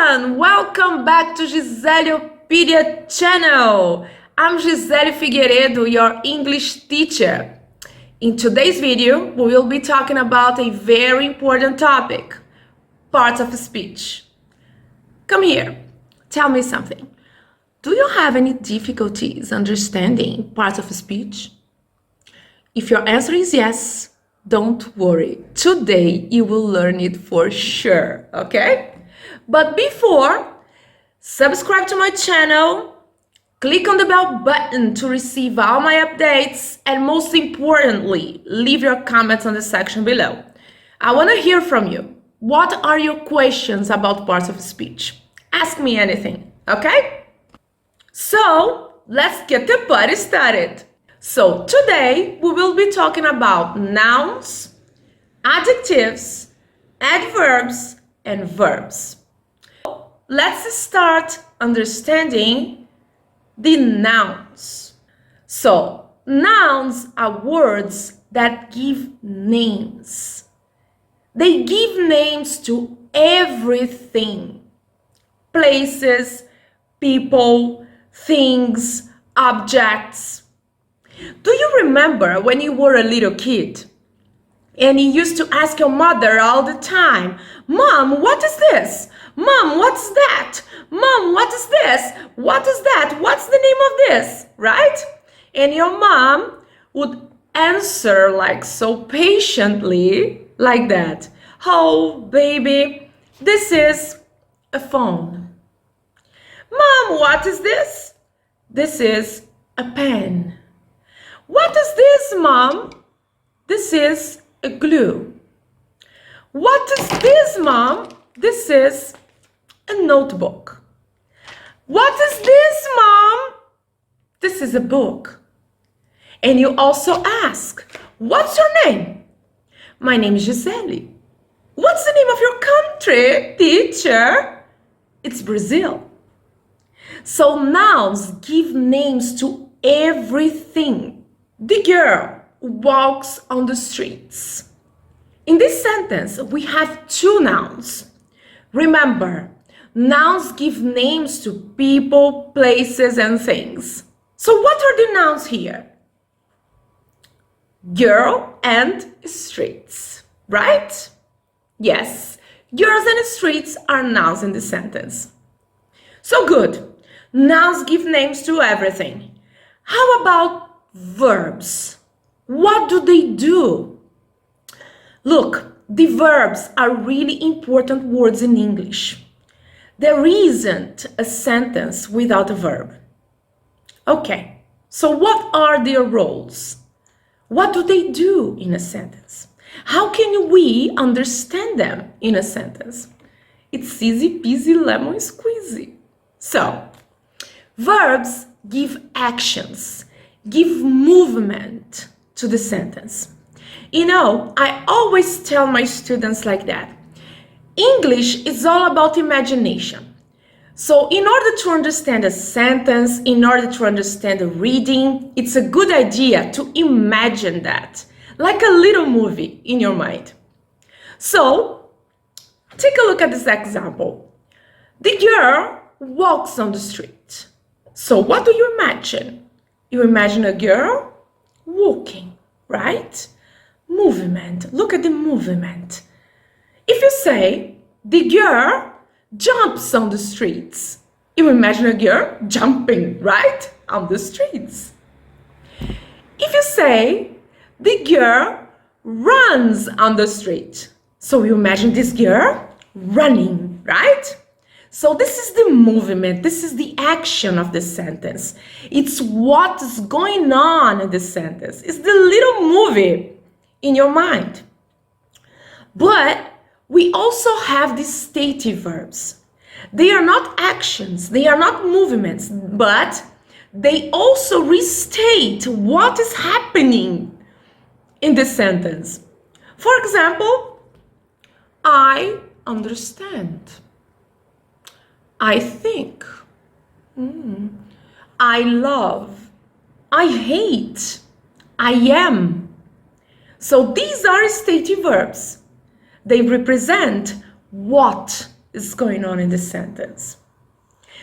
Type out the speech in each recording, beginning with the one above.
everyone! Welcome back to Gizeliopedia channel. I'm Gisele Figueiredo, your English teacher. In today's video, we will be talking about a very important topic, parts of speech. Come here, tell me something. Do you have any difficulties understanding parts of speech? If your answer is yes, don't worry. Today you will learn it for sure, okay? But before, subscribe to my channel, click on the bell button to receive all my updates, and most importantly, leave your comments on the section below. I want to hear from you. What are your questions about parts of speech? Ask me anything, okay? So, let's get the party started. So, today we will be talking about nouns, adjectives, adverbs, and verbs. Let's start understanding the nouns. So, nouns are words that give names. They give names to everything. Places, people, things, objects. Do you remember when you were a little kid and you used to ask your mother all the time, "Mom, what is this? Mom, what's that? Mom, what is this? What is that? What's the name of this?" Right? And your mom would answer like so patiently like that. "Oh, baby, this is a phone." "Mom, what is this?" "This is a pen." "What is this, Mom?" "This is a glue." "What is this, Mom?" "This is a notebook." "What is this, Mom?" "This is a book." And you also ask, "What's your name?" "My name is Gisele." "What's the name of your country, teacher?" "It's Brazil." So nouns give names to everything. The girl walks on the streets. In this sentence, we have two nouns. Remember, nouns give names to people, places, and things. So what are the nouns here? Girl and streets, right? Yes, girls and streets are nouns in this sentence. So good. Nouns give names to everything. How about verbs? What do they do? Look, the verbs are really important words in English. There isn't a sentence without a verb. Okay, so what are their roles? What do they do in a sentence? How can we understand them in a sentence? It's easy peasy lemon squeezy. So, verbs give actions, give movement to the sentence. You know, I always tell my students like that. English is all about imagination. So in order to understand a sentence, in order to understand a reading, it's a good idea to imagine that, like a little movie in your mind. So, take a look at this example. The girl walks on the street. So what do you imagine? You imagine a girl walking, right? Movement. Look at the movement. If you say the girl jumps on the streets, you imagine a girl jumping, right? On the streets. If you say the girl runs on the street, so you imagine this girl running, right? So this is the movement, this is the action of the sentence. It's what is going on in the sentence. It's the little movie in your mind. But we also have the stative verbs. They are not actions, they are not movements, but they also restate what is happening in the sentence. For example, I understand. I think. I love. I hate. I am. So these are stative verbs. They represent what is going on in the sentence?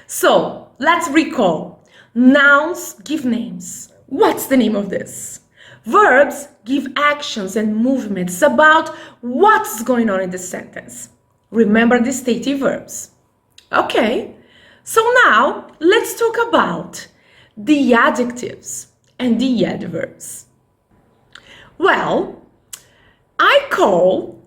So let's recall. Nouns give names. What's the name of this? Verbs give actions and movements about what's going on in the sentence. Remember the dative verbs. Okay, so now let's talk about the adjectives and the adverbs. Well, I call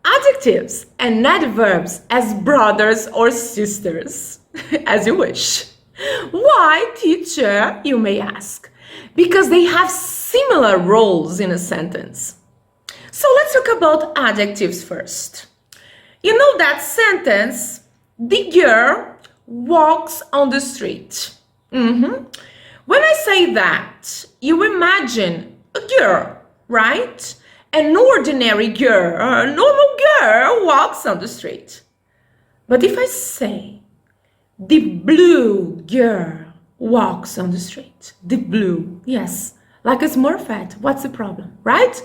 adjectives and adverbs as brothers or sisters, as you wish. Why, teacher, you may ask? Because they have similar roles in a sentence. So let's talk about adjectives first. You know that sentence, the girl walks on the street. When I say that, you imagine a girl, right? An ordinary girl, a normal girl walks on the street. But if I say, the blue girl walks on the street. The blue, yes, like a Smurfette. What's the problem, right?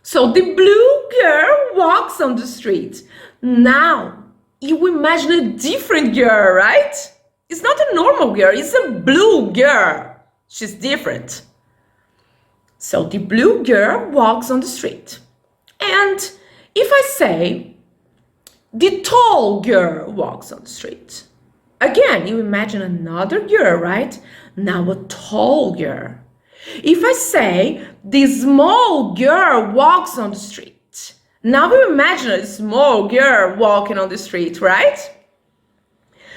So the blue girl walks on the street. Now, you imagine a different girl, right? It's not a normal girl, it's a blue girl. She's different. So the blue girl walks on the street. And if I say, the tall girl walks on the street. Again, you imagine another girl, right? Now a tall girl. If I say, the small girl walks on the street. Now you imagine a small girl walking on the street, right?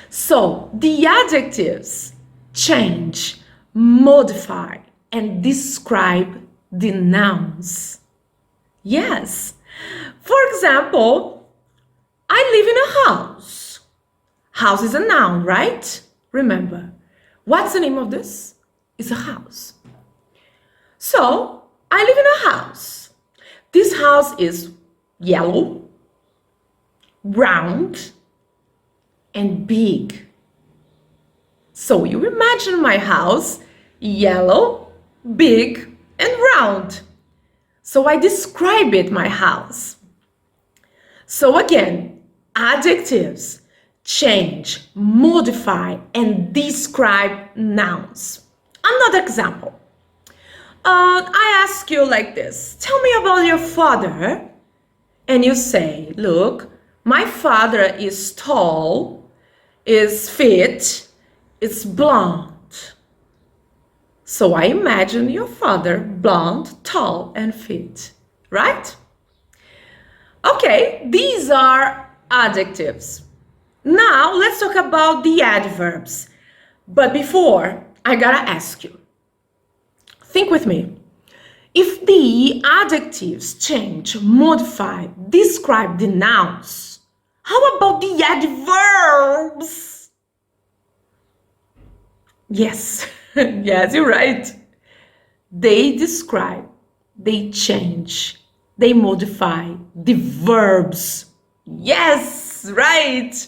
So the adjectives change, modify, and describe the nouns. Yes. For example, I live in a house. House is a noun, right? Remember, what's the name of this? It's a house. So, I live in a house. This house is yellow, round, and big. So, you imagine my house, yellow, big, and round. So, I describe it, my house. So, again, adjectives change, modify, and describe nouns. Another example. I ask you like this. Tell me about your father. And you say, look, my father is tall, is fit, is blonde. So I imagine your father blonde, tall, and fit, right? Okay, these are adjectives. Now, let's talk about the adverbs. But before, I gotta ask you. Think with me. If the adjectives change, modify, describe the nouns, how about the adverbs? Yes, yes, you're right. They describe, they change, they modify the verbs. Yes, right.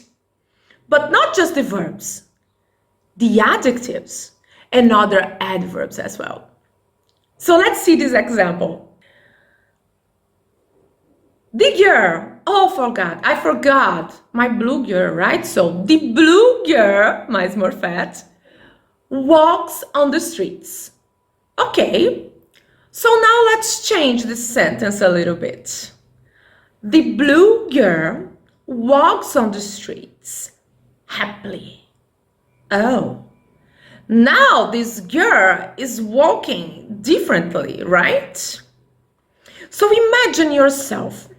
But not just the verbs, the adjectives and other adverbs as well. So let's see this example. The girl, I forgot my blue girl, right? So the blue girl, my Smurfette, walks on the streets. Okay, so now let's change the sentence a little bit. The blue girl walks on the streets happily. Oh, now this girl is walking differently, right? So imagine yourself.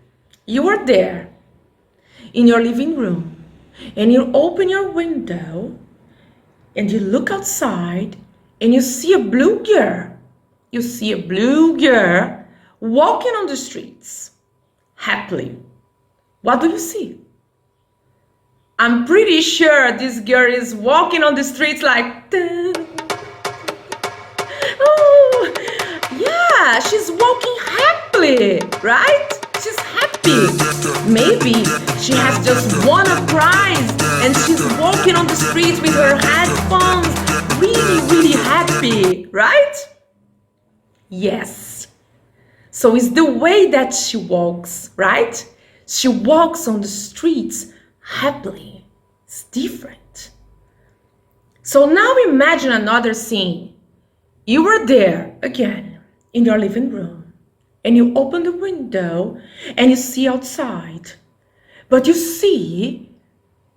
You are there in your living room and you open your window and you look outside and you see a blue girl. You see a blue girl walking on the streets happily. What do you see? I'm pretty sure this girl is walking on the streets like, oh, yeah, she's walking happily, right? She's happy. Maybe she has just won a prize and she's walking on the streets with her headphones, really, really happy, right? Yes. So it's the way that she walks, right? She walks on the streets happily. It's different. So now imagine another scene. You were there again in your living room, and you open the window and you see outside, but you see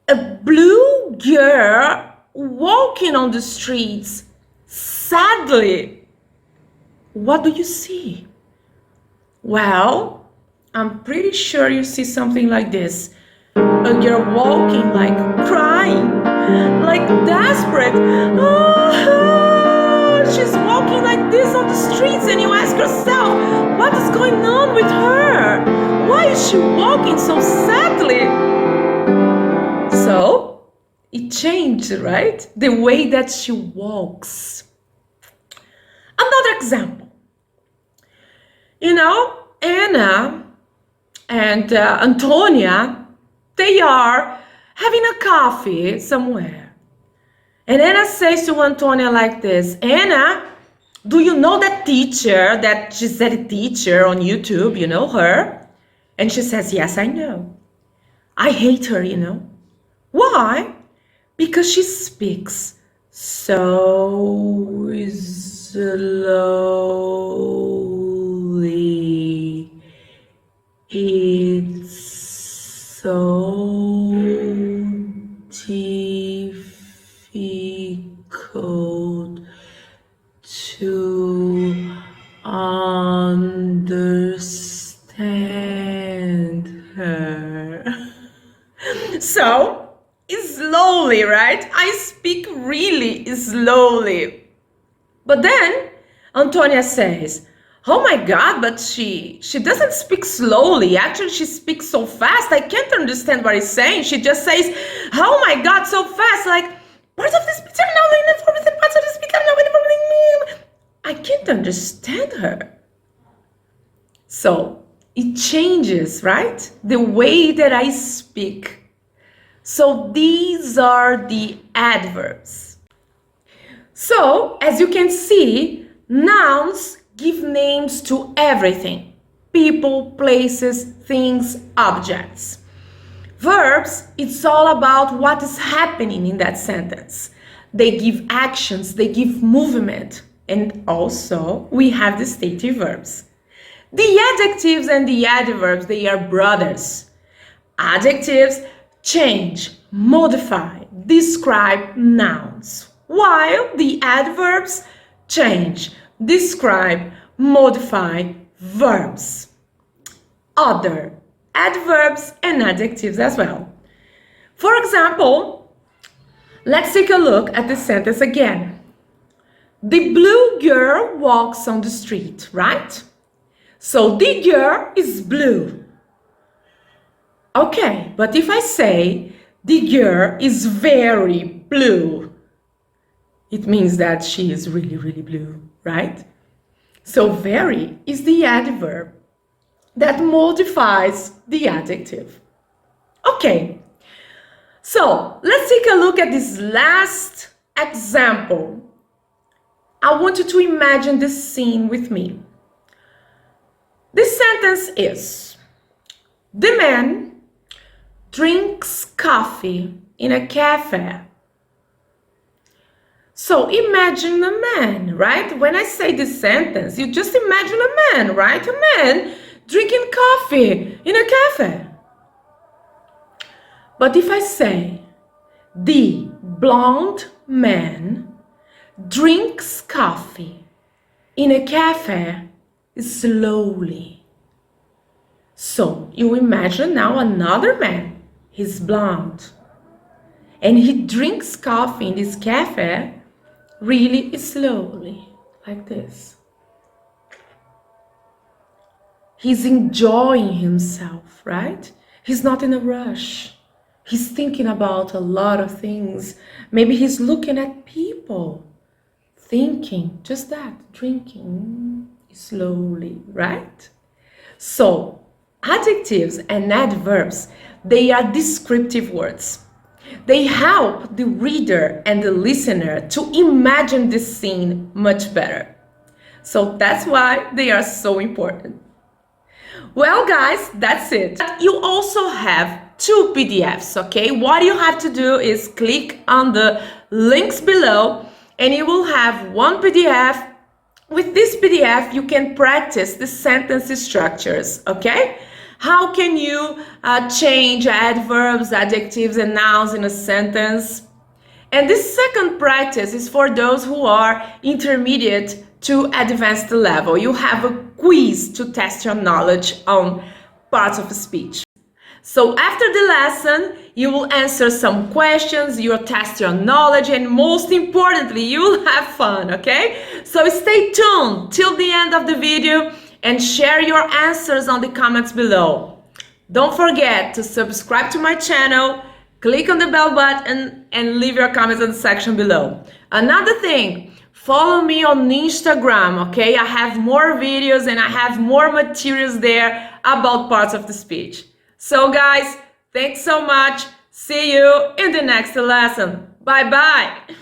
a blue girl walking on the streets sadly. What do you see? Well, I'm pretty sure you see something like this. A girl walking, like crying, like desperate. Oh, she's walking like this on the streets, and you ask yourself, what is going on with her? Why is she walking so sadly? So, it changed, right? The way that she walks. Another example. You know, Anna and Antonia, they are having a coffee somewhere. And Anna says to Antonia like this, Anna, do you know that teacher, that Gisele teacher on YouTube, you know her? And she says, yes, I know. I hate her, you know. Why? Because she speaks so slowly. It's so difficult to understand her. So, slowly, right? I speak really slowly. But then Antonia says, oh my God, but she doesn't speak slowly. Actually, she speaks so fast. I can't understand what he's saying. She just says, oh my God, so fast. Like, parts of this picture now, parts of this picture now. I can't understand her. So it changes, right? The way that I speak. So these are the adverbs. So, as you can see, nouns give names to everything. People, places, things, objects. Verbs, it's all about what is happening in that sentence. They give actions, they give movement. And also, we have the stative verbs. The adjectives and the adverbs, they are brothers. Adjectives change, modify, describe nouns, while the adverbs change, describe, modify verbs. Other adverbs and adjectives as well. For example, let's take a look at the sentence again. The blue girl walks on the street, right? So the girl is blue. Okay, but if I say the girl is very blue, it means that she is really, really blue, right? So very is the adverb that modifies the adjective. Okay, so let's take a look at this last example. I want you to imagine this scene with me. This sentence is, the man drinks coffee in a cafe. So imagine a man, right? When I say this sentence, you just imagine a man, right? A man drinking coffee in a cafe. But if I say, the blonde man drinks coffee in a cafe slowly. So you imagine now another man, he's blonde, and he drinks coffee in this cafe really slowly, like this. He's enjoying himself, right? He's not in a rush. He's thinking about a lot of things. Maybe he's looking at people, thinking, just that, drinking slowly, right? So, adjectives and adverbs, they are descriptive words. They help the reader and the listener to imagine the scene much better. So that's why they are so important. Well, guys, that's it. You also have two PDFs, okay? What you have to do is click on the links below and you will have one PDF. With this PDF, you can practice the sentence structures, okay? How can you change adverbs, adjectives, and nouns in a sentence? And this second practice is for those who are intermediate to advanced level. You have a quiz to test your knowledge on parts of speech. So after the lesson, you will answer some questions, you'll test your knowledge, and most importantly, you'll have fun, okay? So stay tuned till the end of the video and share your answers on the comments below. Don't forget to subscribe to my channel, click on the bell button, and leave your comments in the section below. Another thing, follow me on Instagram, okay? I have more videos and I have more materials there about parts of the speech. So guys, thanks so much. See you in the next lesson. Bye bye.